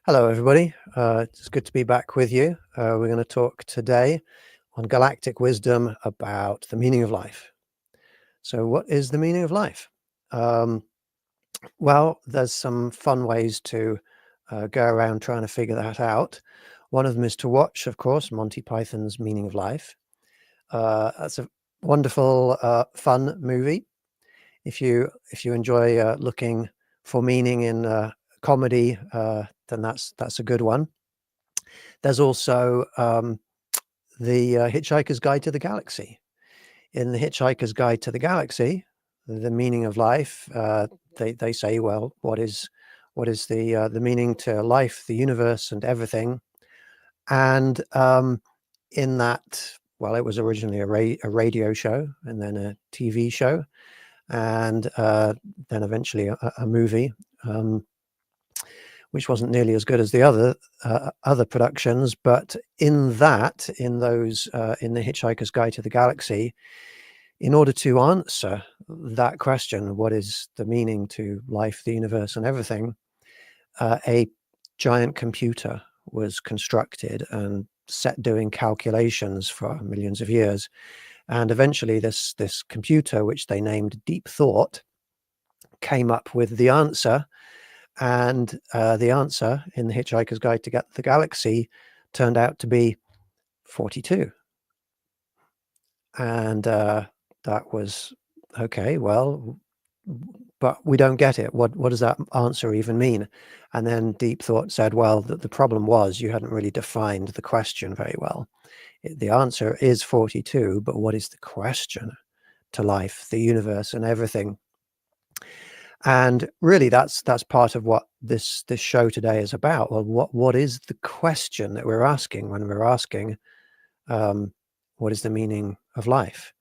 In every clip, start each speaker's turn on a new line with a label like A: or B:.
A: Hello, everybody. It's good to be back with you. We're going to talk today on Galactic Wisdom about the meaning of life. So, what is the meaning of life? Um, well, there's some fun ways to go around trying to figure that out. One of them is to watch, of course, Monty Python's Meaning of Life. That's a wonderful, fun movie. If you enjoy looking for meaning in comedy, then that's a good one. There's also the Hitchhiker's Guide to the Galaxy. In the Hitchhiker's Guide to the Galaxy, the meaning of life, they say, well, what is the meaning to life, the universe, and everything? And in that, well, it was originally a radio show, and then a TV show, and then eventually a movie. Which wasn't nearly as good as the other productions, but in the Hitchhiker's Guide to the Galaxy, in order to answer that question, what is the meaning to life, the universe, and everything, a giant computer was constructed and set doing calculations for millions of years, and eventually this computer, which they named Deep Thought, came up with the answer. And the answer in the Hitchhiker's Guide to the Galaxy turned out to be 42. And that was okay. Well, but we don't get it. What does that answer even mean? And then Deep Thought said, well, the problem was you hadn't really defined the question very well. The answer is 42, but what is the question to life, the universe, and everything? And really, that's part of what this show today is about. Well, what is the question that we're asking when we're asking, what is the meaning of life?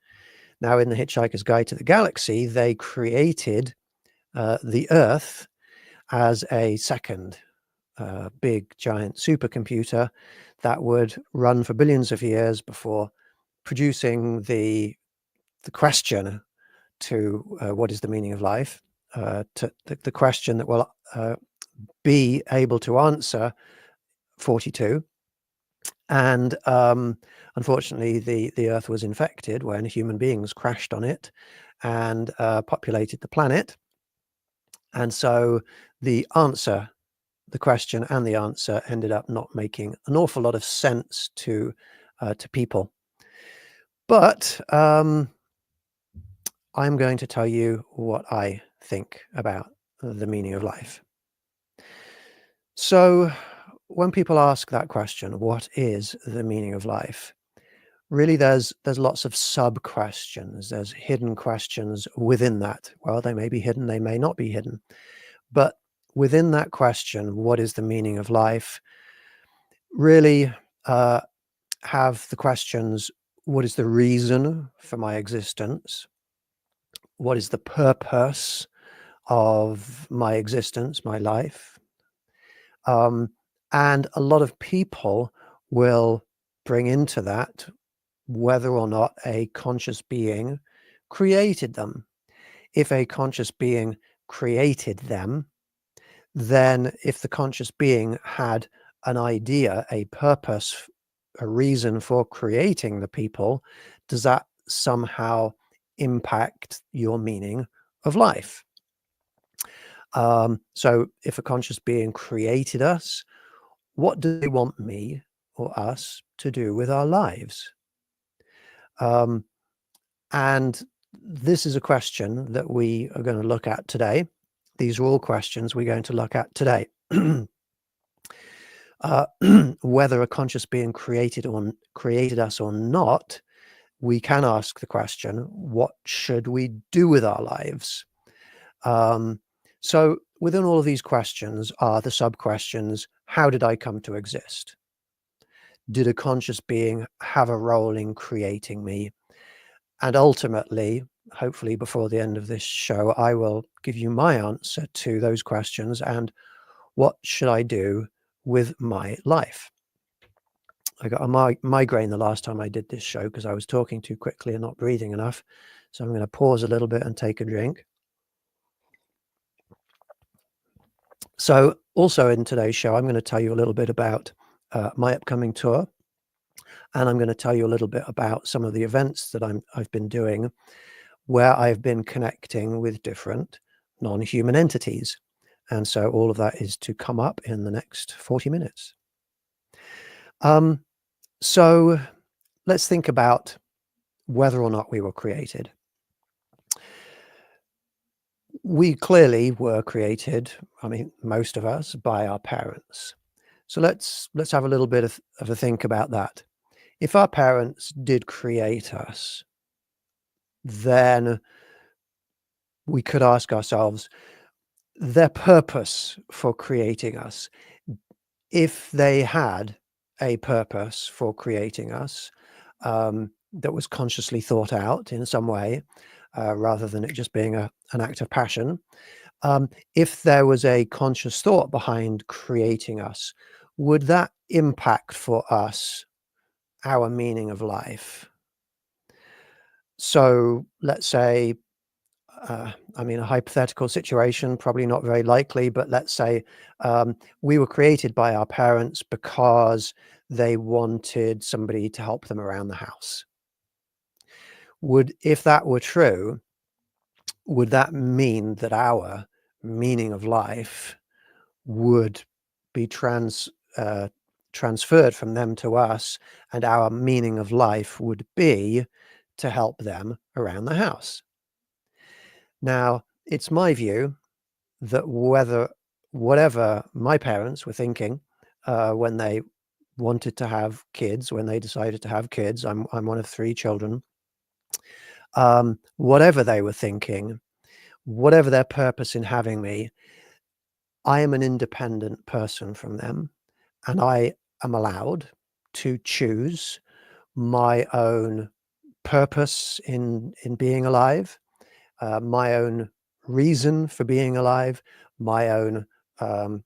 A: Now, in the Hitchhiker's Guide to the Galaxy, they created the Earth as a second big giant supercomputer that would run for billions of years before producing the question to what is the meaning of life, to the question that will be able to answer 42. And unfortunately, the Earth was infected when human beings crashed on it and populated the planet. And so the question and the answer ended up not making an awful lot of sense to people. But I'm going to tell you what I think about the meaning of life. So when people ask that question, what is the meaning of life? Really, there's lots of sub-questions. There's hidden questions within that. Well, they may be hidden, they may not be hidden. But within that question, what is the meaning of life? Really have the questions, what is the reason for my existence? What is the purpose of my existence, my life? And a lot of people will bring into that whether or not a conscious being created them. If a conscious being created them, then if the conscious being had an idea, a purpose, a reason for creating the people, does that somehow impact your meaning of life? So if a conscious being created us, what do they want me or us to do with our lives? And this is a question that we are going to look at today. These are all questions we're going to look at today. Whether a conscious being created us or not, we can ask the question, what should we do with our lives? So within all of these questions are the sub-questions, how did I come to exist? Did a conscious being have a role in creating me? And ultimately, hopefully before the end of this show, I will give you my answer to those questions and what should I do with my life? I got a migraine the last time I did this show because I was talking too quickly and not breathing enough. So I'm going to pause a little bit and take a drink. So also in today's show, I'm going to tell you a little bit about my upcoming tour, and I'm going to tell you a little bit about some of the events that I've been doing where I've been connecting with different non-human entities. And so all of that is to come up in the next 40 minutes. So let's think about whether or not we were created. We clearly were created, I mean, most of us, by our parents. So let's have a little bit of a think about that. If our parents did create us, then we could ask ourselves their purpose for creating us. If they had a purpose for creating us that was consciously thought out in some way, rather than it just being an act of passion, if there was a conscious thought behind creating us, would that impact for us our meaning of life? So let's say, I mean, a hypothetical situation, probably not very likely, but let's say we were created by our parents because they wanted somebody to help them around the house. If that were true, would that mean that our meaning of life would be transferred from them to us, and our meaning of life would be to help them around the house? Now, it's my view that whatever my parents were thinking when they wanted to have kids, when they decided to have kids, I'm one of 3 children. Whatever they were thinking, whatever their purpose in having me, I am an independent person from them, and I am allowed to choose my own purpose in being alive, my own reason for being alive, my own um,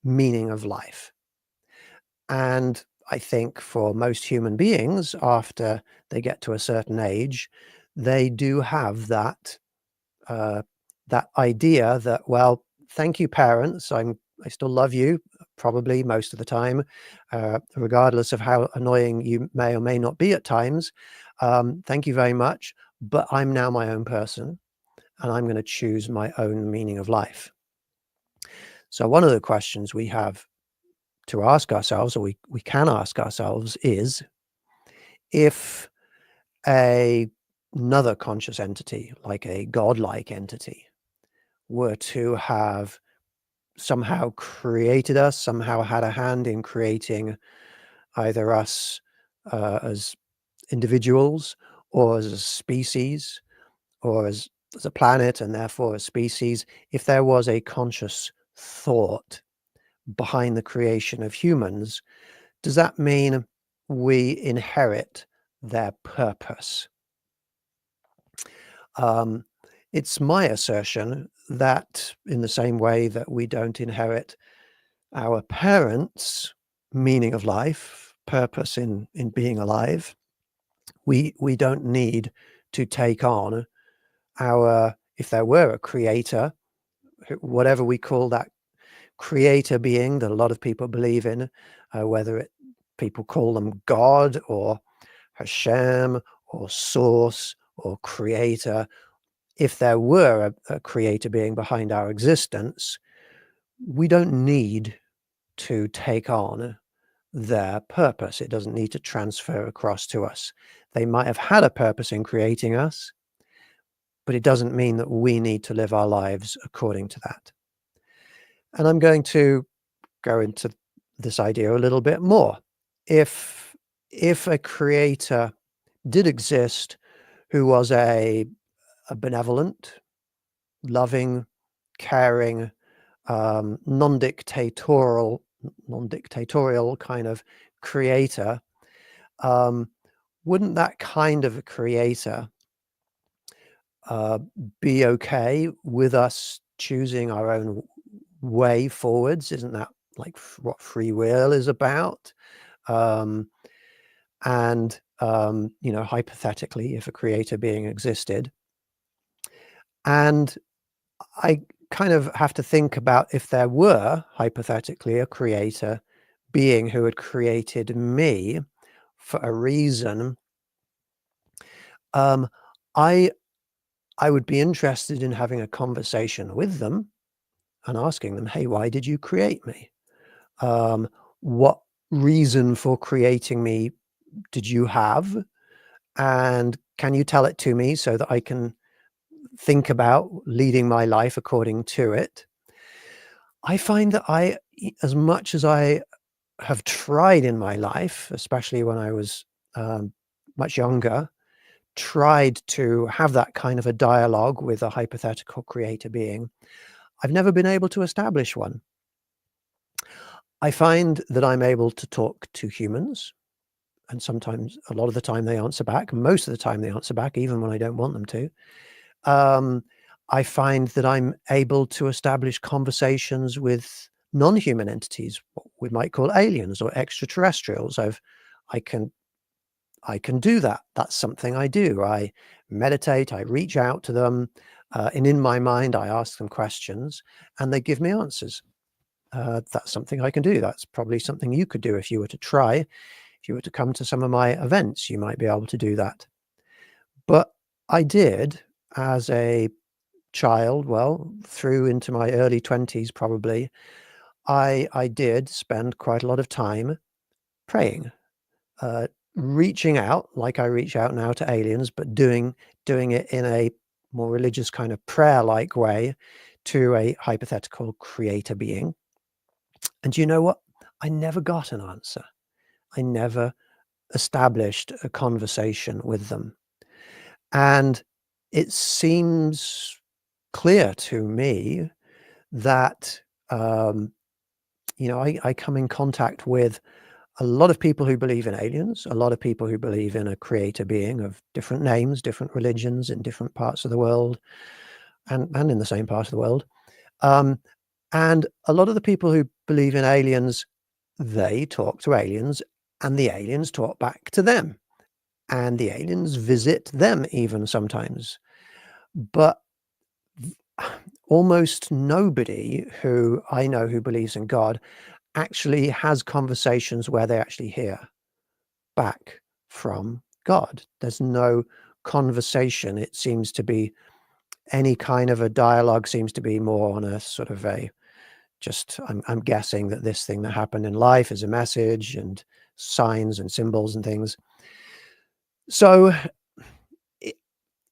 A: meaning of life. And I think for most human beings, after they get to a certain age, they do have uh, that idea that, well, thank you, parents. I still love you, probably most of the time, regardless of how annoying you may or may not be at times. Thank you very much, but I'm now my own person, and I'm going to choose my own meaning of life. So one of the questions we have to ask ourselves, or we can ask ourselves, is if another conscious entity, like a godlike entity, were to have somehow created us, somehow had a hand in creating either us as individuals, or as a species, or as a planet, and therefore a species, if there was a conscious thought behind the creation of humans, does that mean we inherit their purpose? Um, it's my assertion that in the same way that we don't inherit our parents' meaning of life, purpose in being alive, we don't need to take on our, if there were a creator, whatever we call that creator being that a lot of people believe in, whether people call them God or Hashem or source or creator, if there were a creator being behind our existence, we don't need to take on their purpose. It doesn't need to transfer across to us. They might have had a purpose in creating us, but it doesn't mean that we need to live our lives according to that. And I'm going to go into this idea a little bit more. If a creator did exist who was a benevolent, loving, caring, non-dictatorial kind of creator, wouldn't that kind of a creator be okay with us choosing our own way forwards? Isn't that like what free will is about? You know, hypothetically, if a creator being existed, and I kind of have to think about if there were, hypothetically, a creator being who had created me for a reason, um, I I would be interested in having a conversation with them and asking them, "Hey, why did you create me? Um, what reason for creating me did you have? And can you tell it to me so that I can think about leading my life according to it?" I find that as much as I have tried in my life, especially when I was um, much younger, tried to have that kind of a dialogue with a hypothetical creator being, I've never been able to establish one. I find that I'm able to talk to humans, and sometimes, a lot of the time, they answer back. Most of the time, they answer back, even when I don't want them to. Um, I find that I'm able to establish conversations with non-human entities, what we might call aliens or extraterrestrials. I can I can do that. That's something I do. I meditate, I reach out to them, and in my mind, I ask them questions, and they give me answers. That's something I can do. That's probably something you could do if you were to try. If you were to come to some of my events, you might be able to do that. But I did, as a child, well, through into my early 20s probably, I did spend quite a lot of time praying, uh, reaching out like I reach out now to aliens, but doing it in a more religious kind of prayer-like way to a hypothetical creator being. And you know what? I never got an answer. I never established a conversation with them. And it seems clear to me that, um, I come in contact with a lot of people who believe in aliens, a lot of people who believe in a creator being of different names, different religions in different parts of the world, and in the same part of the world. Um, and a lot of the people who believe in aliens, they talk to aliens, and the aliens talk back to them, and the aliens visit them even sometimes. But almost nobody who I know who believes in God actually has conversations where they actually hear back from God. There's no conversation. It seems to be any kind of a dialogue seems to be more on a sort of a just I'm guessing that this thing that happened in life is a message and signs and symbols and things. So i-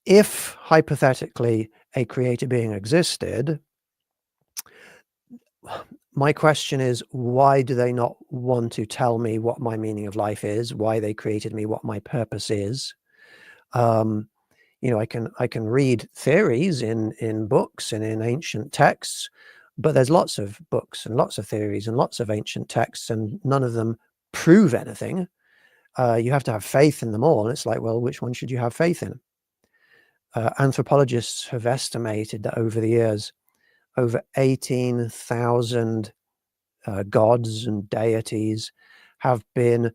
A: if hypothetically a creator being existed, my question is, why do they not want to tell me what my meaning of life is, why they created me, what my purpose is? Um, I can read theories in books and in ancient texts, but there's lots of books and lots of theories and lots of ancient texts, and none of them prove anything. You have to have faith in them all, and it's like, well, which one should you have faith in? Anthropologists have estimated that over the years, over 18,000 gods and deities have been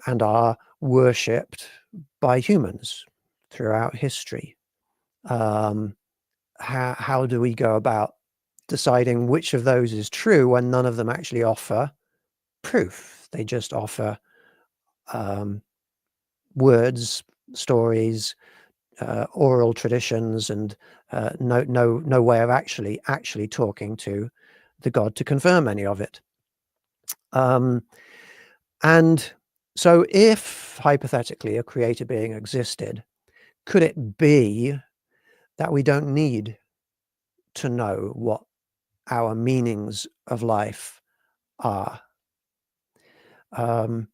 A: and are worshipped by humans throughout history. Um, how do we go about deciding which of those is true when none of them actually offer proof? They just offer um, words, stories, oral traditions, and no way of actually talking to the god to confirm any of it. Um, and so, if hypothetically a creator being existed, could it be that we don't need to know what our meanings of life are? Um,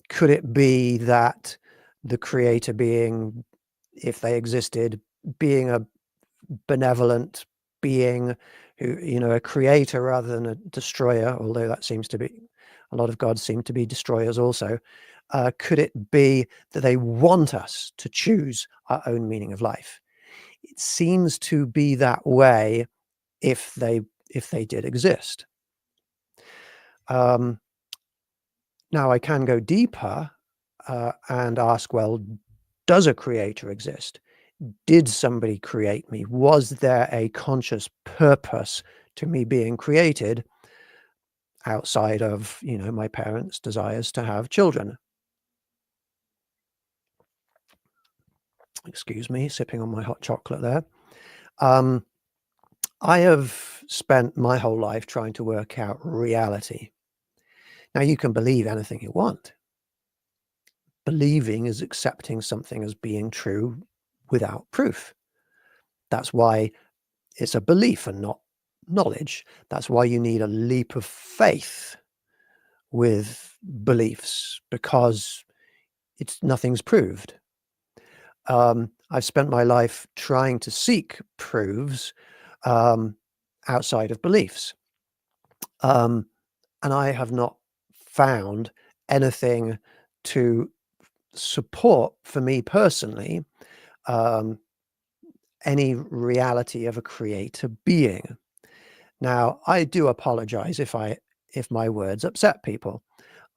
A: could it be that the creator being, if they existed, being a benevolent being who, a creator rather than a destroyer, although that seems to be a lot of gods seem to be destroyers also. Could it be that they want us to choose our own meaning of life? It seems to be that way if they did exist. Um, Now I can go deeper and ask, well, does a creator exist? Did somebody create me? Was there a conscious purpose to me being created outside of, my parents' desires to have children? Excuse me, sipping on my hot chocolate there. Um, I have spent my whole life trying to work out reality. Now, you can believe anything you want. Believing is accepting something as being true without proof. That's why it's a belief and not knowledge. That's why you need a leap of faith with beliefs, because nothing's proved. I've spent my life trying to seek proofs um, outside of beliefs. And I have not found anything to support, for me personally, um, any reality of a creator being. Now, I do apologize if my words upset people.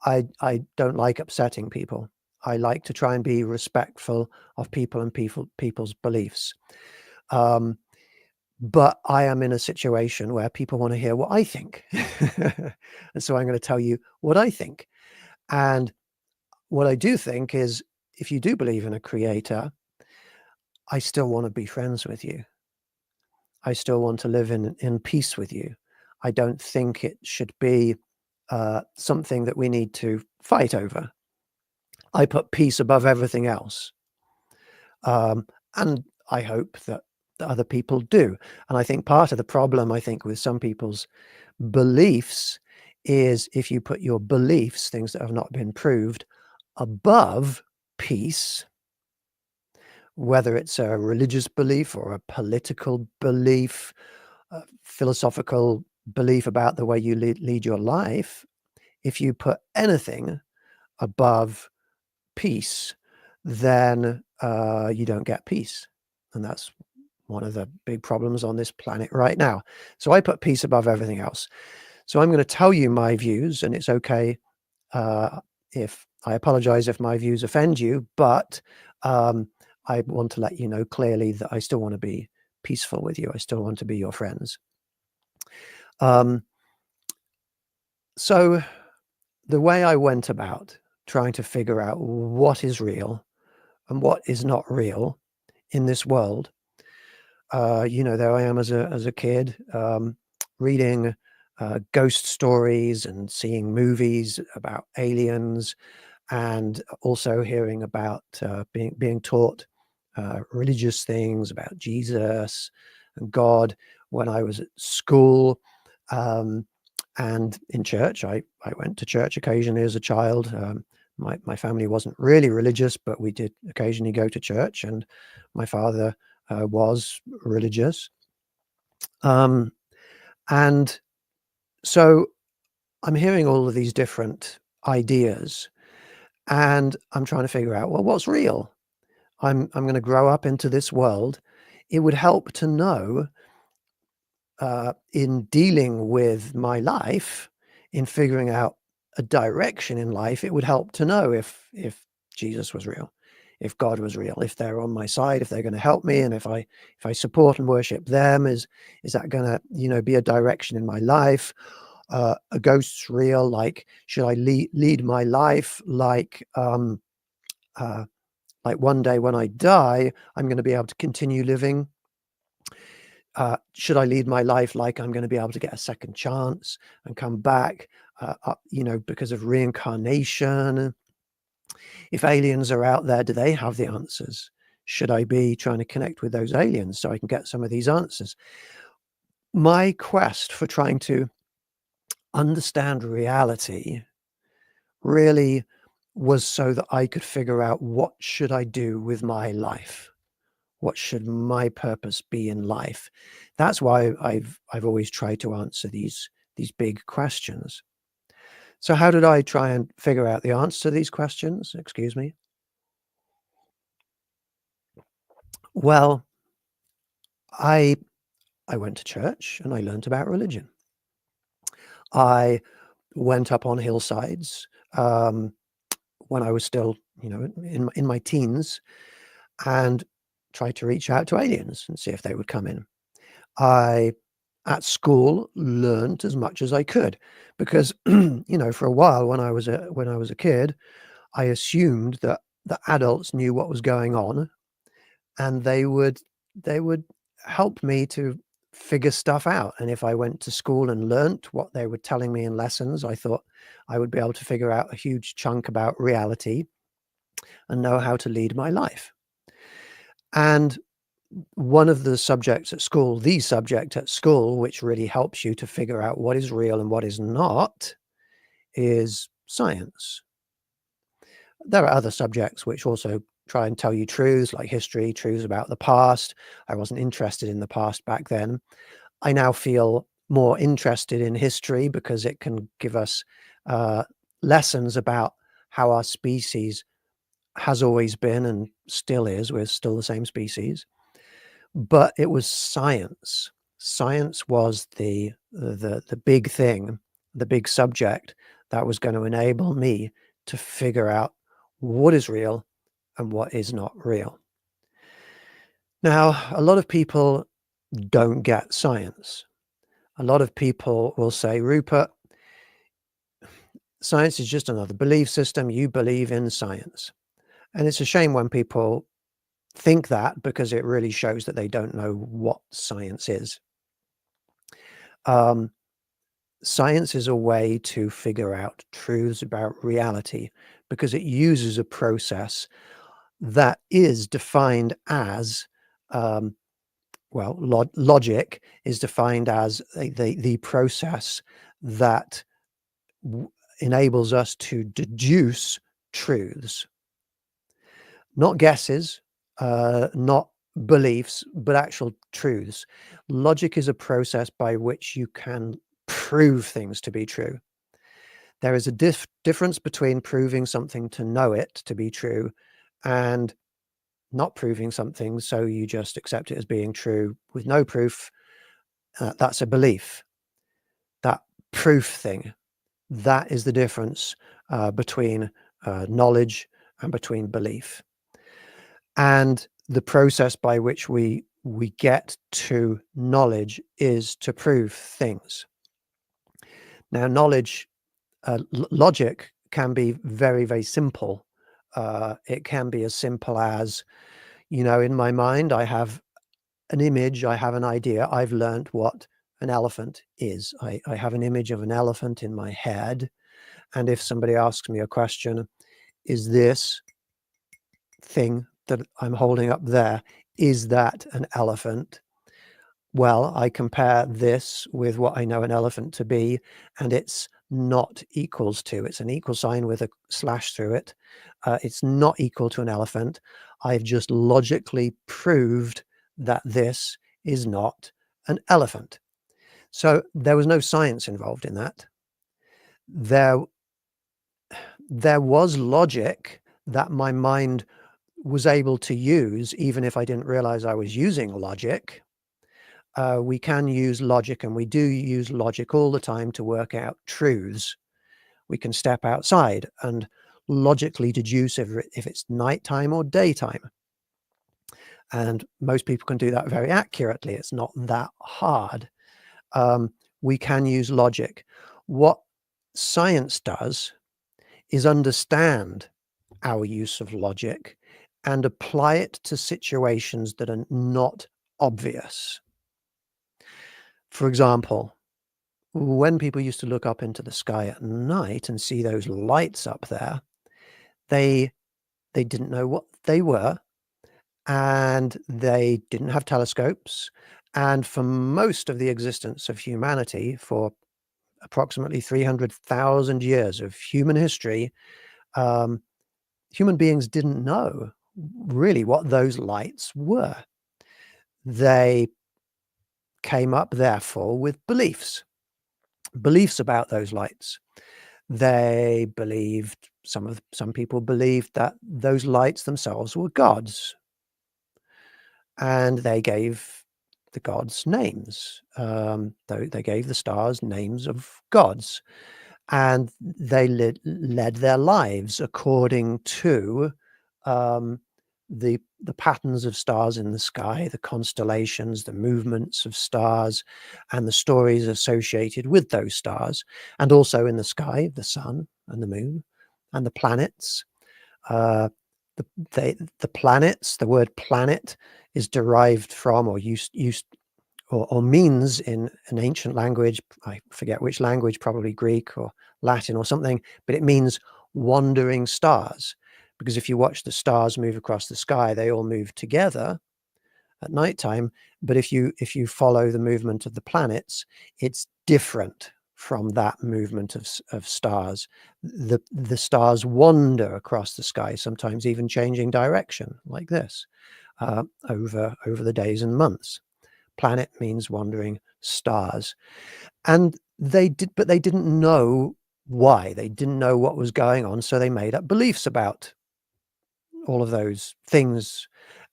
A: I don't like upsetting people. I like to try and be respectful of people and people's beliefs. Um, but I am in a situation where people want to hear what I think. And so I'm going to tell you what I think. And what I do think is, if you do believe in a creator, I still want to be friends with you. I still want to live in peace with you. I don't think it should be something that we need to fight over. I put peace above everything else. And I hope that other people do. And I think part of the problem, with some people's beliefs is, if you put your beliefs, things that have not been proved, above peace, whether it's a religious belief or a political belief, a philosophical belief about the way you lead your life, if you put anything above peace, then you don't get peace. And that's one of the big problems on this planet right now. So I put peace above everything else. So I'm going to tell you my views, and it's okay if I apologize if my views offend you, but I want to let you know clearly that I still want to be peaceful with you. I still want to be your friends. So the way I went about trying to figure out what is real and what is not real in this world, there I am as a kid, reading ghost stories and seeing movies about aliens, and also hearing about being taught religious things about Jesus and God when I was at school. And in church, I went to church occasionally as a child. My family wasn't really religious, but we did occasionally go to church, and my father was religious. And so I'm hearing all of these different ideas, and I'm trying to figure out, well, what's real? I'm going to grow up into this world. It would help to know, in dealing with my life, in figuring out a direction in life, it would help to know if Jesus was real, if God was real, if they're on my side, if they're going to help me, and if I support and worship them, is that going to be a direction in my life? A ghost's real. Like, should I lead my life like one day when I die, I'm going to be able to continue living? Should I lead my life like I'm going to be able to get a second chance and come back, because of reincarnation? If aliens are out there, do they have the answers? Should I be trying to connect with those aliens so I can get some of these answers? My quest for trying to understand reality really was so that I could figure out, what should I do with my life? What should my purpose be in life? That's why I've always tried to answer these big questions. So how did I try and figure out the answer to these questions? Excuse me. Well, I I went to church and I learned about religion. I went up on hillsides when I was still, in my teens, and tried to reach out to aliens and see if they would come in. I, at school, learned as much as I could because, for a while when I was a kid, I assumed that the adults knew what was going on, and they would help me to figure stuff out. And if I went to school and learnt what they were telling me in lessons, I thought I would be able to figure out a huge chunk about reality and know how to lead my life. And one of the subjects at school, the subject at school, which really helps you to figure out what is real and what is not, is science. There are other subjects which also try and tell you truths, like history, truths about the past. I wasn't interested in the past back then. I now feel more interested in history because it can give us uh, lessons about how our species has always been and still is. We're still the same species. But it was science. Science was the big thing, the big subject that was going to enable me to figure out what is real and what is not real. Now, a lot of people don't get science. A lot of people will say, Rupert, science is just another belief system. You believe in science. And it's a shame when people think that, because it really shows that they don't know what science is. Science is a way to figure out truths about reality because it uses a process that is defined as, logic is defined as the process that enables us to deduce truths, not guesses, not beliefs, but actual truths. Logic is a process by which you can prove things to be true. There is a difference between proving something to know it to be true and not proving something so you just accept it as being true with no proof. That's a belief. That proof thing, that is the difference between knowledge and between belief. And the process by which we get to knowledge is to prove things. Now, knowledge, logic can be very, very simple. It can be as simple as, in my mind, I have an image, I have an idea, I've learned what an elephant is. I have an image of an elephant in my head. And if somebody asks me a question, is this thing that I'm holding up there, is that an elephant? Well, I compare this with what I know an elephant to be, and it's not equals to. It's an equal sign with a slash through it. It's not equal to an elephant. I've just logically proved that this is not an elephant. So there was no science involved in that. There was logic that my mind was able to use, even if I didn't realize I was using logic. We can use logic, and we do use logic all the time to work out truths. We can step outside and logically deduce if it's nighttime or daytime. And most people can do that very accurately. It's not that hard. We can use logic. What science does is understand our use of logic and apply it to situations that are not obvious. For example, when people used to look up into the sky at night and see those lights up there, they didn't know what they were, and they didn't have telescopes. And for most of the existence of humanity, for approximately 300,000 years of human history, human beings didn't know really what those lights were. They came up, therefore, with beliefs about those lights. They believed, some people believed that those lights themselves were gods, and they gave the gods names. They gave the stars names of gods, and they led their lives according to the patterns of stars in the sky, the constellations, the movements of stars, and the stories associated with those stars, and also in the sky, the sun and the moon and the planets. Uh, the planets, the word planet is derived from or used or means in an ancient language, I forget which language, probably Greek or Latin or something, but it means wandering stars. Because if you watch the stars move across the sky, they all move together at nighttime. But if you follow the movement of the planets, it's different from that movement of stars. The stars wander across the sky, sometimes even changing direction like this over the days and months. Planet means wandering stars. And but they didn't know why. They didn't know what was going on, so they made up beliefs about all of those things,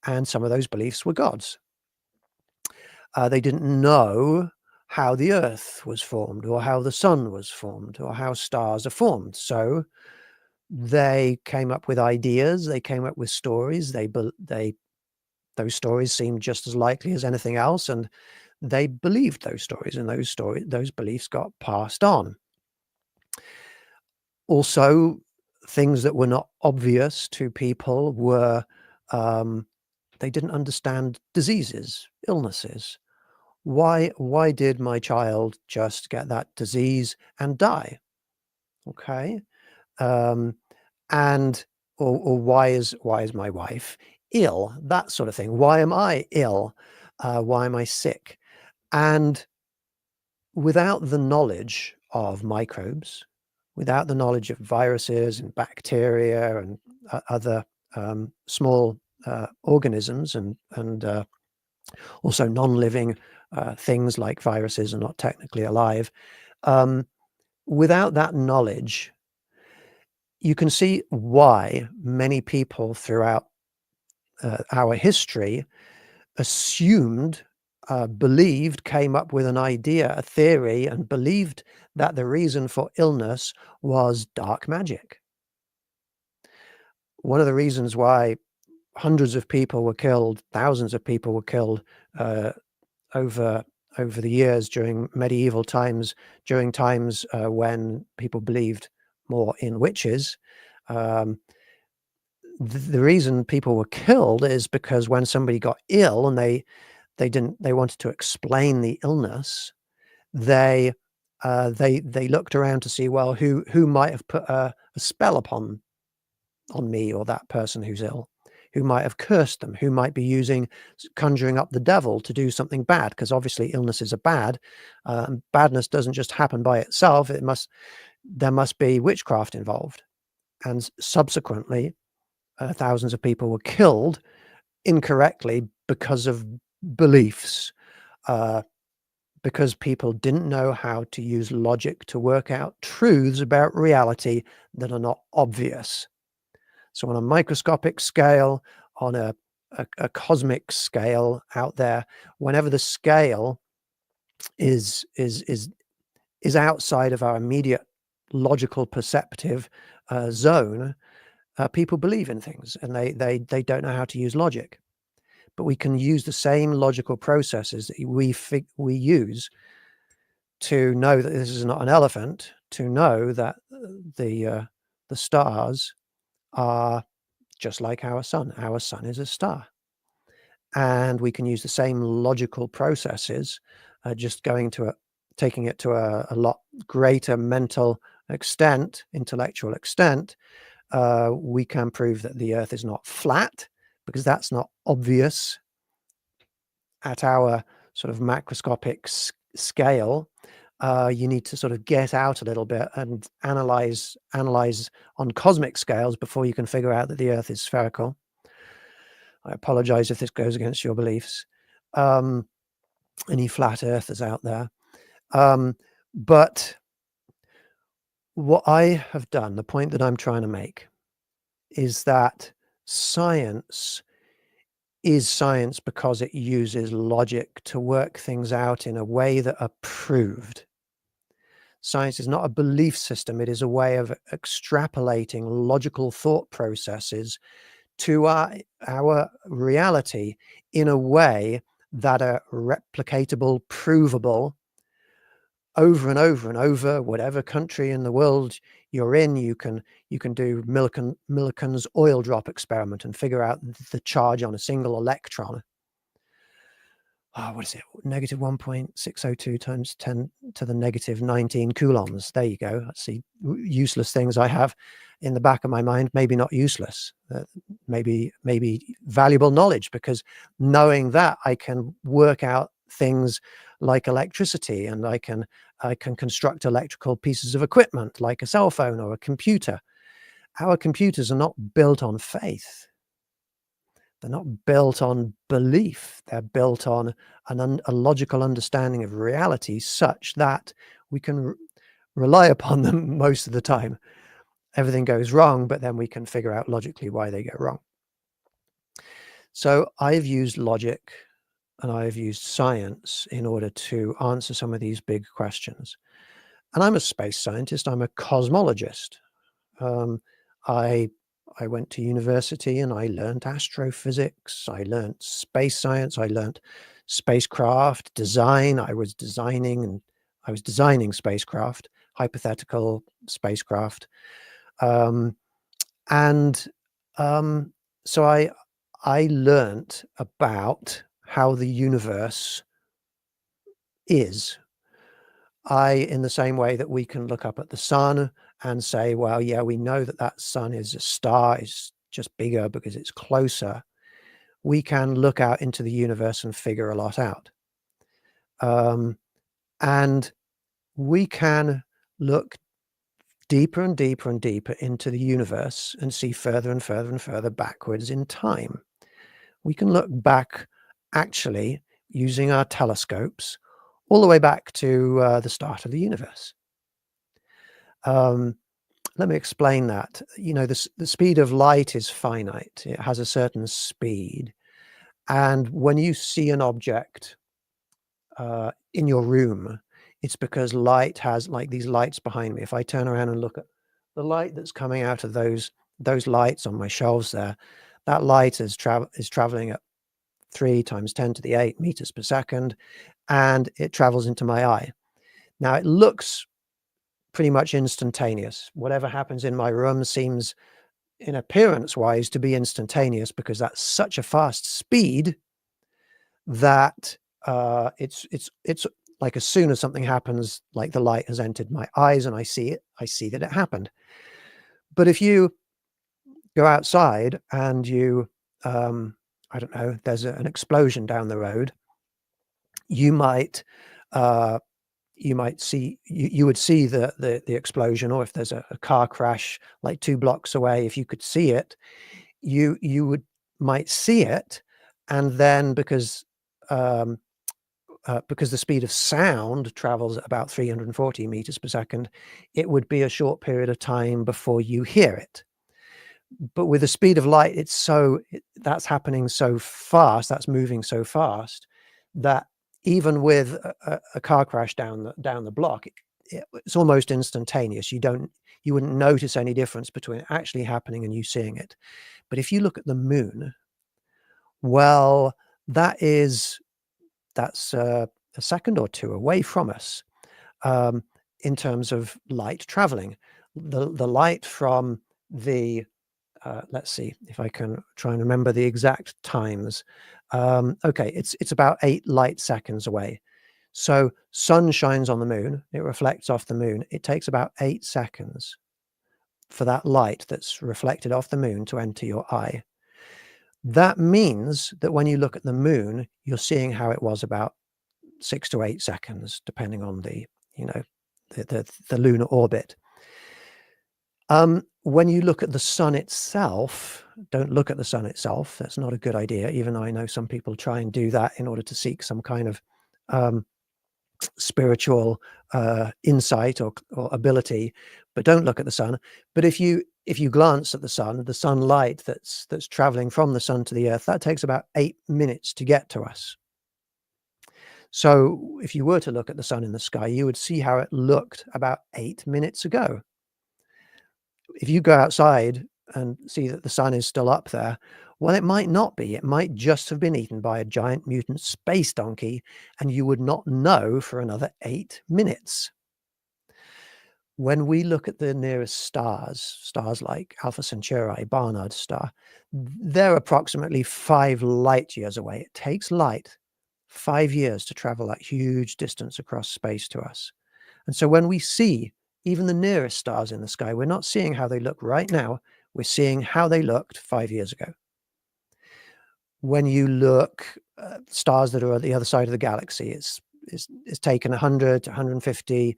A: and some of those beliefs were gods. They didn't know how the earth was formed, or how the sun was formed, or how stars are formed. So they came up with ideas, they came up with stories, those stories seemed just as likely as anything else, and they believed those stories, and those beliefs got passed on. Also, things that were not obvious to people were they didn't understand diseases, illnesses. Why did my child just get that disease and die? Okay, and or why is my wife ill? That sort of thing. Why am I ill? Why am I sick? And without the knowledge of microbes, without the knowledge of viruses and bacteria and other small organisms and also non-living things like viruses are not technically alive. Without that knowledge, you can see why many people throughout our history assumed, believed, came up with an idea, a theory, and believed that the reason for illness was dark magic. One of the reasons why hundreds of people were killed, thousands of people were killed over the years during medieval times, during times when people believed more in witches. The reason people were killed is because when somebody got ill and they wanted to explain the illness, they looked around to see, well, who might have put a spell on me or that person who's ill, who might have cursed them, who might be conjuring up the devil to do something bad, because obviously illnesses are bad. Badness doesn't just happen by itself. There must be witchcraft involved, and subsequently thousands of people were killed incorrectly because of beliefs, because people didn't know how to use logic to work out truths about reality that are not obvious. So on a microscopic scale, on a cosmic scale out there, whenever the scale is outside of our immediate logical perceptive zone, people believe in things, and they don't know how to use logic. But we can use the same logical processes that we use to know that this is not an elephant, to know that the stars are just like our sun. Our sun is a star. And we can use the same logical processes, just taking it to a lot greater mental extent, intellectual extent. We can prove that the earth is not flat, because that's not obvious at our sort of macroscopic scale. You need to sort of get out a little bit and analyze on cosmic scales before you can figure out that the earth is spherical. I apologize if this goes against your beliefs, any flat earthers out there. But what I have done, the point that I'm trying to make, is that science is science because it uses logic to work things out in a way that are proved. Science is not a belief system. It is a way of extrapolating logical thought processes to our reality in a way that are replicatable, provable over and over and over. Whatever country in the world you're in, you can do Millikan's oil drop experiment and figure out the charge on a single electron. What is it? Negative 1.602 times 10 to the negative 19 coulombs. There you go. That's the useless things I have in the back of my mind. Maybe not useless, maybe valuable knowledge, because knowing that I can work out things like electricity, and I can construct electrical pieces of equipment like a cell phone or a computer. Our computers are not built on faith. They're not built on belief. They're built on a logical understanding of reality, such that we can rely upon them most of the time. Everything goes wrong, but then we can figure out logically why they go wrong. So I've used logic and I've used science in order to answer some of these big questions. And I'm a space scientist. I'm a cosmologist. I went to university and I learned astrophysics. I learned space science. I learned spacecraft design. I was designing spacecraft, hypothetical spacecraft. So I learned about how the universe is. In the same way that we can look up at the sun and say, well, yeah, we know that that sun is a star, it's just bigger because it's closer. We can look out into the universe and figure a lot out. And we can look deeper and deeper and deeper into the universe and see further and further and further backwards in time. We can look back, actually, using our telescopes, all the way back to the start of the universe. Let me explain that. You know, the speed of light is finite. It has a certain speed. And when you see an object in your room, it's because light has, like these lights behind me. If I turn around and look at the light that's coming out of those lights on my shelves there, that light is traveling at 3 times 10 to the 8 meters per second, and it travels into my eye. Now, it looks pretty much instantaneous. Whatever happens in my room seems, in appearance-wise, to be instantaneous, because that's such a fast speed that it's like as soon as something happens, like the light has entered my eyes and I see that it happened. But if you go outside and you, I don't know, there's an explosion down the road, you might see, you would see the explosion, or if there's a car crash like 2 blocks away, if you could see it, you might see it, and then because the speed of sound travels at about 340 meters per second, it would be a short period of time before you hear it. But with the speed of light, that's happening so fast, that's moving so fast, that even with a car crash down the block, it's almost instantaneous. You wouldn't notice any difference between it actually happening and you seeing it. But if you look at the moon, well, that's a second or two away from us, in terms of light traveling. The light from the let's see if I can try and remember the exact times. Okay, it's about 8 light seconds away. So sun shines on the moon, it reflects off the moon. It takes about 8 seconds for that light that's reflected off the moon to enter your eye. That means that when you look at the moon, you're seeing how it was about 6 to 8 seconds, depending on the lunar orbit. When you look at the sun itself, don't look at the sun itself. That's not a good idea. Even though I know some people try and do that in order to seek some kind of spiritual insight or ability, but don't look at the sun. But if you glance at the sunlight that's traveling from the sun to the earth, that takes about 8 minutes to get to us. So if you were to look at the sun in the sky, you would see how it looked about 8 minutes ago. If you go outside and see that the sun is still up there. Well, it might not be. It might just have been eaten by a giant mutant space donkey, and you would not know for another 8 minutes. When we look at the nearest stars like Alpha Centauri, Barnard's star, they're approximately 5 light years away. It takes light 5 years to travel that huge distance across space to us. And so when we see even the nearest stars in the sky, we're not seeing how they look right now. We're seeing how they looked 5 years ago. When you look at stars that are at the other side of the galaxy, it's taken 100 to 150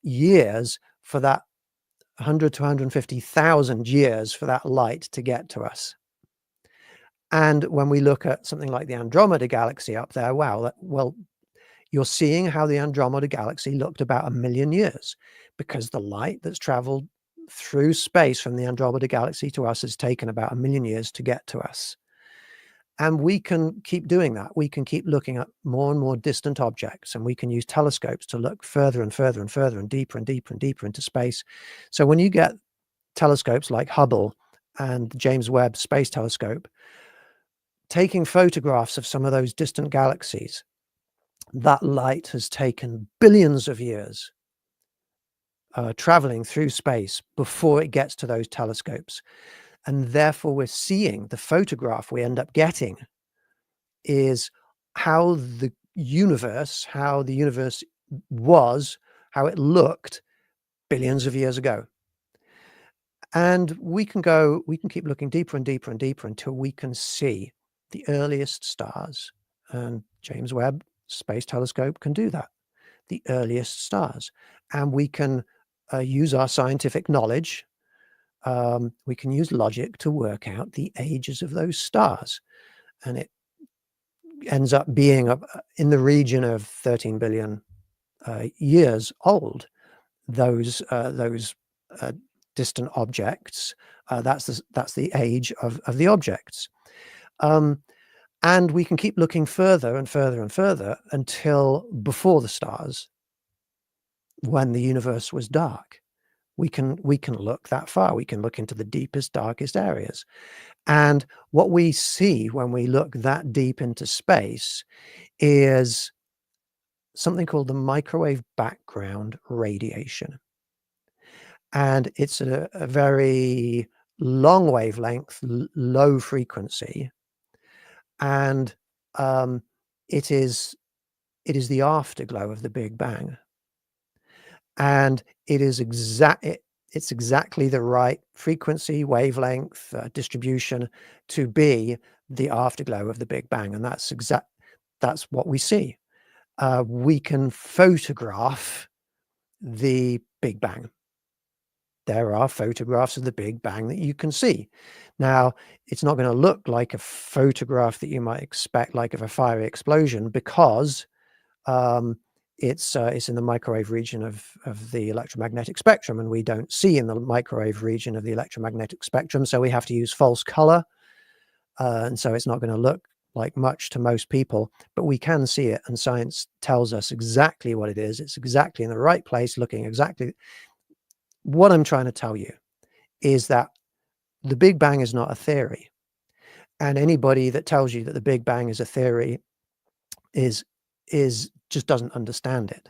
A: years for that 100 to 150,000 years for that light to get to us. And when we look at something like the Andromeda galaxy up there, wow, well, you're seeing how the Andromeda galaxy looked about 1 million years, because the light that's traveled through space from the Andromeda galaxy to us has taken about 1 million years to get to us. And we can keep doing that. We can keep looking at more and more distant objects, and we can use telescopes to look further and further and further and deeper and deeper and deeper into space. So when you get telescopes like Hubble and the James Webb Space Telescope taking photographs of some of those distant galaxies, that light has taken billions of years traveling through space before it gets to those telescopes. And therefore, we're seeing the photograph we end up getting is how the universe was, how it looked billions of years ago. And we can keep looking deeper and deeper and deeper until we can see the earliest stars. And James Webb Space Telescope can do that, the earliest stars. And we can use our scientific knowledge. We can use logic to work out the ages of those stars. And it ends up being in the region of 13 billion years old, those distant objects. That's the age of the objects. And we can keep looking further and further and further until before the stars, when the universe was dark. We can look that far. We can look into the deepest, darkest areas. And what we see when we look that deep into space is something called the microwave background radiation. And it's a very long wavelength, low frequency. And it is the afterglow of the Big Bang. And it's exactly the right frequency, wavelength, distribution to be the afterglow of the Big Bang. And that's what we see. We can photograph the Big Bang. There are photographs of the Big Bang that you can see. Now, it's not going to look like a photograph that you might expect, like of a fiery explosion, because it's in the microwave region of the electromagnetic spectrum, and we don't see in the microwave region of the electromagnetic spectrum, so we have to use false color, and so it's not going to look like much to most people, but we can see it, and science tells us exactly what it is. It's exactly in the right place, looking exactly. What I'm trying to tell you is that the Big Bang is not a theory, and anybody that tells you that the Big Bang is a theory is just doesn't understand it.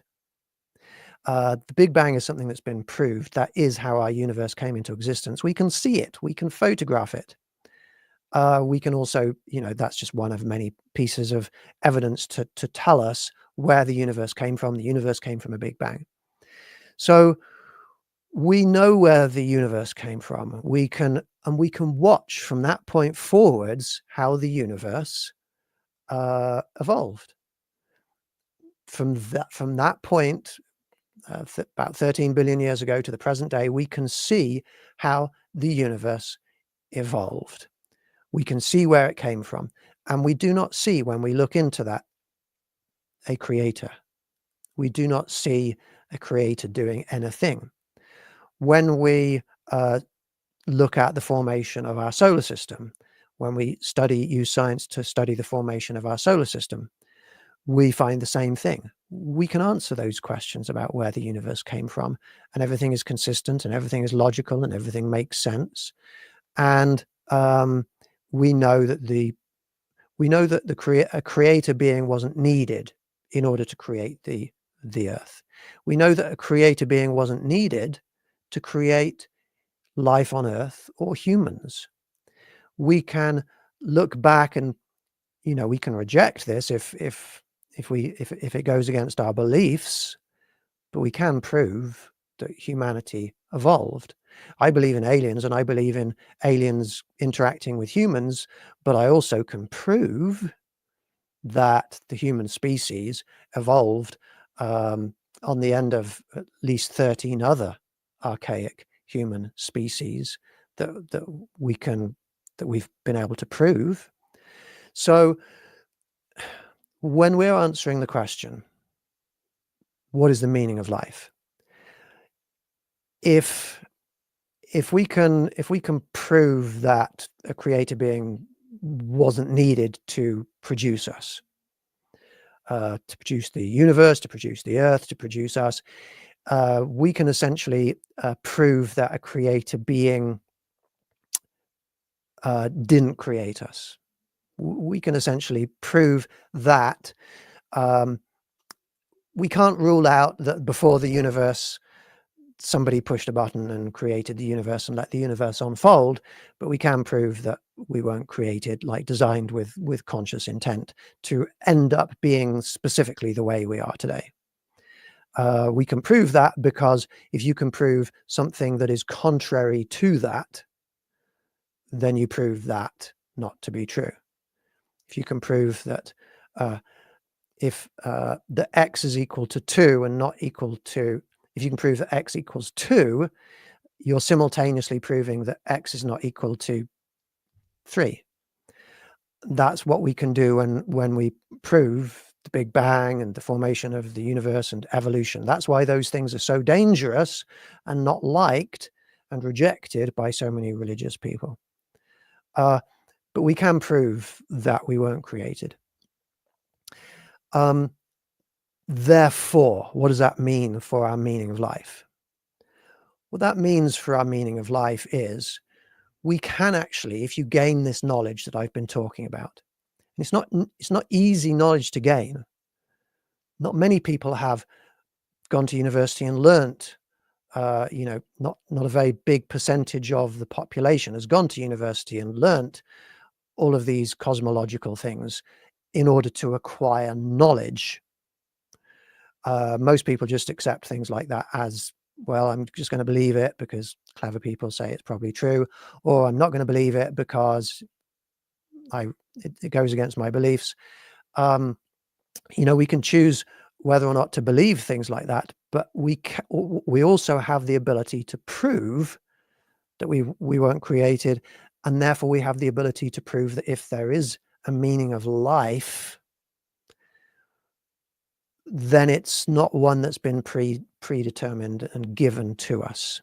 A: The Big Bang is something that's been proved. That is how our universe came into existence. We can see it. We can photograph it. We can also, that's just one of many pieces of evidence to tell us where the universe came from. The universe came from a Big Bang. So we know where the universe came from. We can watch from that point forwards how the universe evolved. From that point, about 13 billion years ago to the present day, we can see how the universe evolved. We can see where it came from, and we do not see, when we look into that, a creator. We do not see a creator doing anything. When we look at the formation of our solar system, when we use science to study the formation of our solar system, we find the same thing. We can answer those questions about where the universe came from, and everything is consistent, and everything is logical, and everything makes sense. And we know that a creator being wasn't needed in order to create the earth. We know that a creator being wasn't needed to create life on earth or humans. We can look back and, we can reject this if it goes against our beliefs, but we can prove that humanity evolved. I believe in aliens, and I believe in aliens interacting with humans, but I also can prove that the human species evolved on the end of at least 13 other archaic human species that we've been able to prove. So when we're answering the question, what is the meaning of life? If we can prove that a creator being wasn't needed to produce us, to produce the universe, to produce the earth, to produce us, we can essentially prove that a creator being didn't create us. We can essentially prove that we can't rule out that before the universe, somebody pushed a button and created the universe and let the universe unfold, but we can prove that we weren't created, like designed with conscious intent to end up being specifically the way we are today. We can prove that because if you can prove something that is contrary to that, then you prove that not to be true. If you can prove that if the x is equal to 2 and not equal to, if you can prove that x equals 2, you're simultaneously proving that x is not equal to 3. That's what we can do when we prove the Big Bang and the formation of the universe and evolution. That's why those things are so dangerous and not liked and rejected by so many religious people. But we can prove that we weren't created. Therefore, what does that mean for our meaning of life? What that means for our meaning of life is we can actually, if you gain this knowledge that I've been talking about, and it's not easy knowledge to gain. Not many people have gone to university and learnt. Not a very big percentage of the population has gone to university and learnt all of these cosmological things in order to acquire knowledge. Most people just accept things like that as, well, I'm just going to believe it because clever people say it's probably true, or I'm not going to believe it because it goes against my beliefs. We can choose whether or not to believe things like that, but we also have the ability to prove that we weren't created, and therefore we have the ability to prove that if there is a meaning of life, then it's not one that's been predetermined and given to us.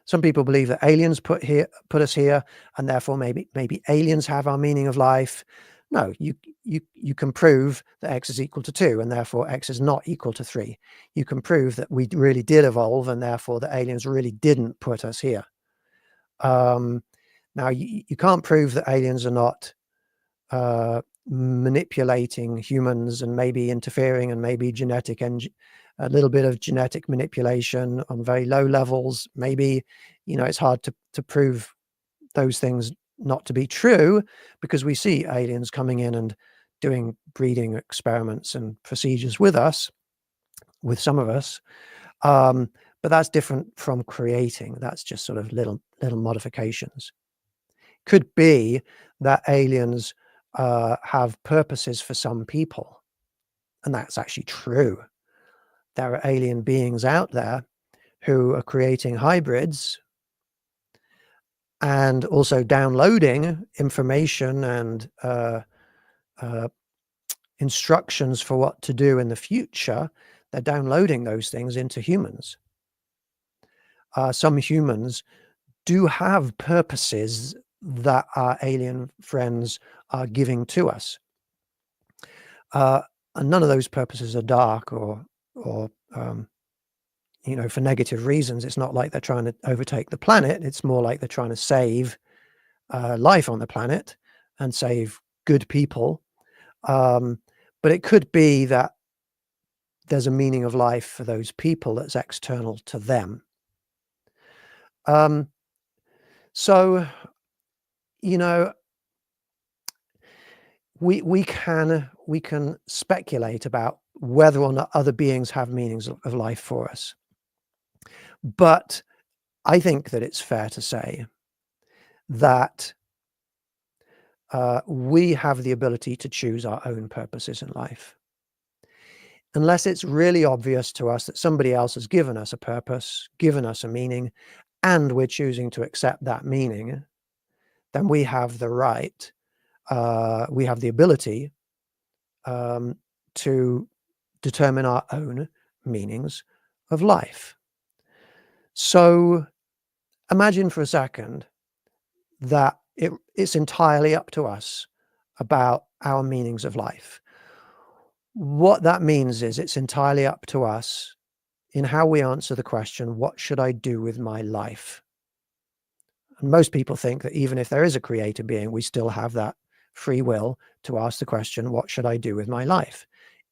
A: Some people believe that aliens put us here, and therefore maybe aliens have our meaning of life. No, you can prove that x is equal to 2, and therefore x is not equal to 3. You can prove that we really did evolve, and therefore the aliens really didn't put us here. Now, you can't prove that aliens are not manipulating humans and maybe interfering and maybe a little bit of genetic manipulation on very low levels. Maybe, it's hard to prove those things not to be true because we see aliens coming in and doing breeding experiments and procedures with some of us. But that's different from creating. That's just sort of little modifications. Could be that aliens have purposes for some people, and that's actually true. There are alien beings out there who are creating hybrids and also downloading information and instructions for what to do in the future. They're downloading those things into humans. Some humans do have purposes that our alien friends are giving to us. And none of those purposes are dark or for negative reasons. It's not like they're trying to overtake the planet. It's more like they're trying to save life on the planet and save good people. But it could be that there's a meaning of life for those people that's external to them. So, we can speculate about whether or not other beings have meanings of life for us. But I think that it's fair to say that we have the ability to choose our own purposes in life. Unless it's really obvious to us that somebody else has given us a purpose, given us a meaning, and we're choosing to accept that meaning, then we have the right, we have the ability to determine our own meanings of life. So imagine for a second that it's entirely up to us about our meanings of life. What that means is it's entirely up to us in how we answer the question, what should I do with my life? And most people think that even if there is a creator being, we still have that free will to ask the question, what should I do with my life?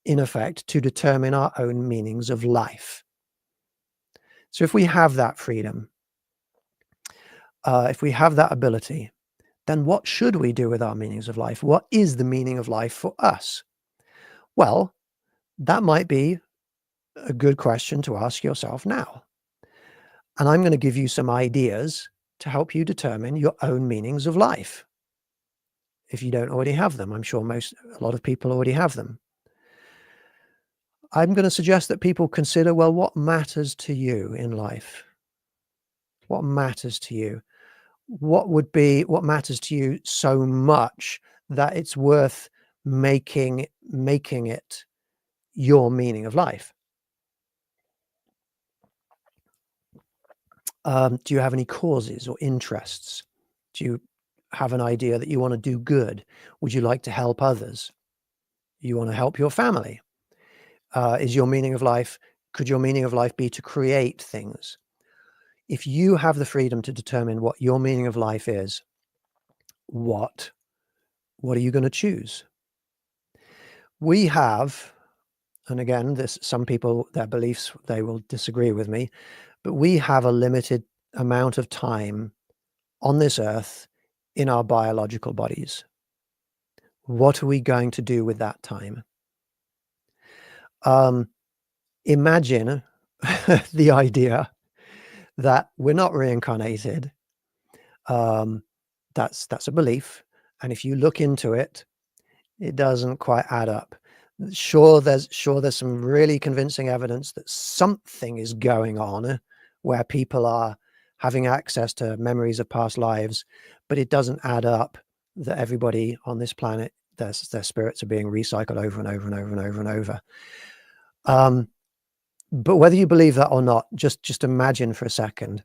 A: In effect, to determine our own meanings of life. So if we have that freedom, if we have that ability, then what should we do with our meanings of life? What is the meaning of life for us? Well, that might be a good question to ask yourself now. And I'm going to give you some ideas to help you determine your own meanings of life. If you don't already have them, I'm sure a lot of people already have them. I'm going to suggest that people consider, well, what matters to you in life? What matters to you? What matters to you so much that it's worth making it your meaning of life? Do you have any causes or interests? Do you have an idea that you want to do good? Would you like to help others? You want to help your family? Could your meaning of life be to create things? If you have the freedom to determine what your meaning of life is, what are you going to choose? We have, and again, some people, their beliefs, they will disagree with me, but we have a limited amount of time on this earth in our biological bodies. What are we going to do with that time? Imagine the idea that we're not reincarnated. That's a belief. And if you look into it, it doesn't quite add up. Sure, there's some really convincing evidence that something is going on where people are having access to memories of past lives, but it doesn't add up that everybody on this planet, their spirits are being recycled over and over and over and over and over. But whether you believe that or not, just imagine for a second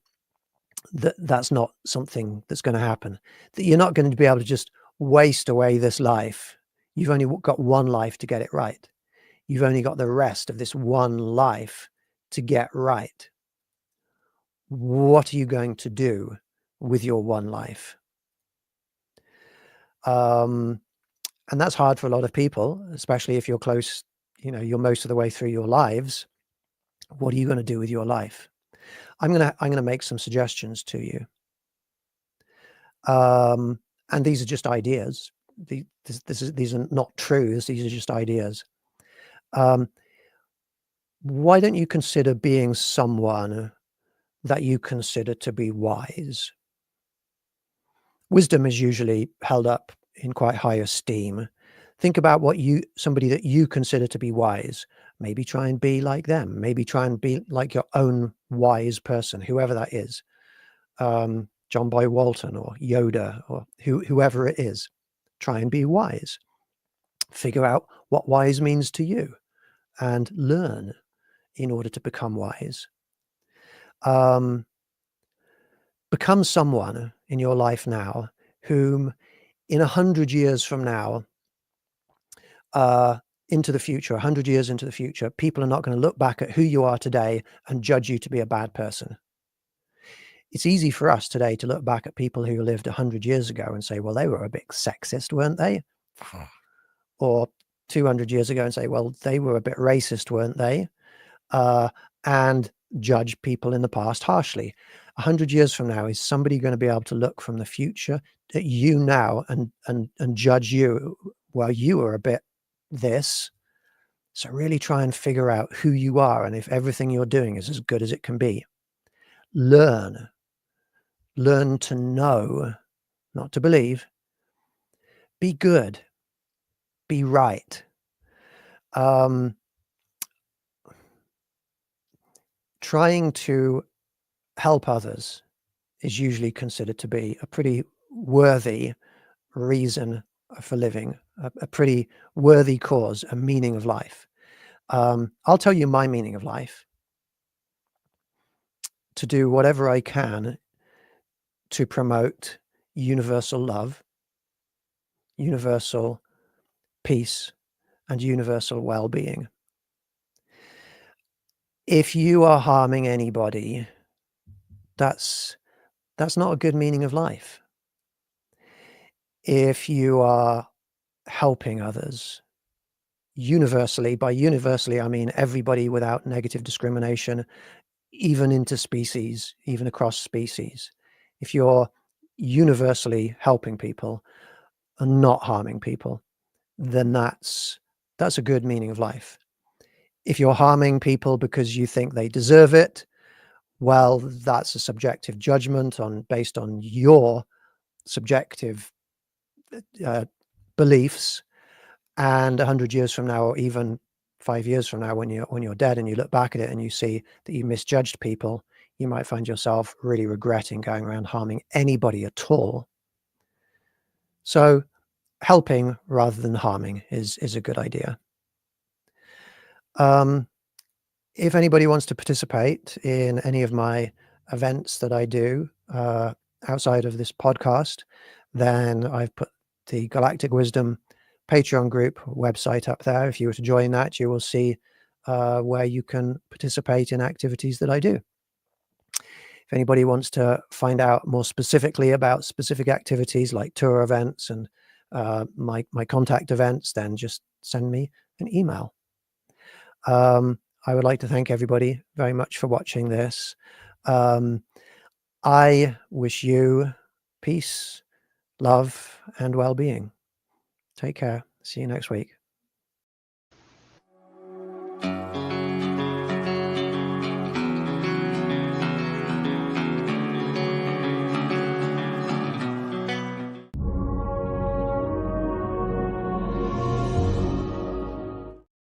A: that that's not something that's going to happen, that you're not going to be able to just waste away this life. You've only got one life to get it right. You've only got the rest of this one life to get right. What are you going to do with your one life? And that's hard for a lot of people, especially if you're close, you're most of the way through your lives. What are you going to do with your life? I'm going to make some suggestions to you. And these are just ideas. These are not truths. These are just ideas. Why don't you consider being someone that you consider to be wise? Wisdom is usually held up in quite high esteem. Think about somebody that you consider to be wise. Maybe try and be like them. Maybe try and be like your own wise person, whoever that is. John Boy Walton or Yoda or whoever it is. Try and be wise. Figure out what wise means to you and learn in order to become wise. Become someone in your life now whom in 100 years from now, into the future, 100 years into the future, people are not going to look back at who you are today and judge you to be a bad person. It's easy for us today to look back at people who lived 100 years ago and say, well, they were a bit sexist, weren't they? Or 200 years ago and say, well, they were a bit racist, weren't they? And judge people in the past harshly. 100 years from now, is somebody going to be able to look from the future at you now and judge you? Well, you were a bit this. So really try and figure out who you are and if everything you're doing is as good as it can be. Learn to know, not to believe. Be good. Be right. Trying to help others is usually considered to be a pretty worthy reason for living, a pretty worthy cause, a meaning of life. I'll tell you my meaning of life: to do whatever I can to promote universal love, universal peace, and universal well-being. If you are harming anybody, that's not a good meaning of life. If you are helping others universally, by universally, I mean everybody without negative discrimination, even interspecies, even across species. If you're universally helping people and not harming people, then that's a good meaning of life. If you're harming people because you think they deserve it, well, that's a subjective judgment based on your subjective beliefs. And 100 years from now, or even 5 years from now, when you're dead and you look back at it and you see that you misjudged people, you might find yourself really regretting going around harming anybody at all. So helping rather than harming is a good idea. If anybody wants to participate in any of my events that I do outside of this podcast, then I've put the Galactic Wisdom Patreon group website up there. If you were to join that, you will see where you can participate in activities that I do. If anybody wants to find out more specifically about specific activities like tour events and my contact events, then just send me an email. I would like to thank everybody very much for watching this. I wish you peace, love, and well-being. Take care. See you next week.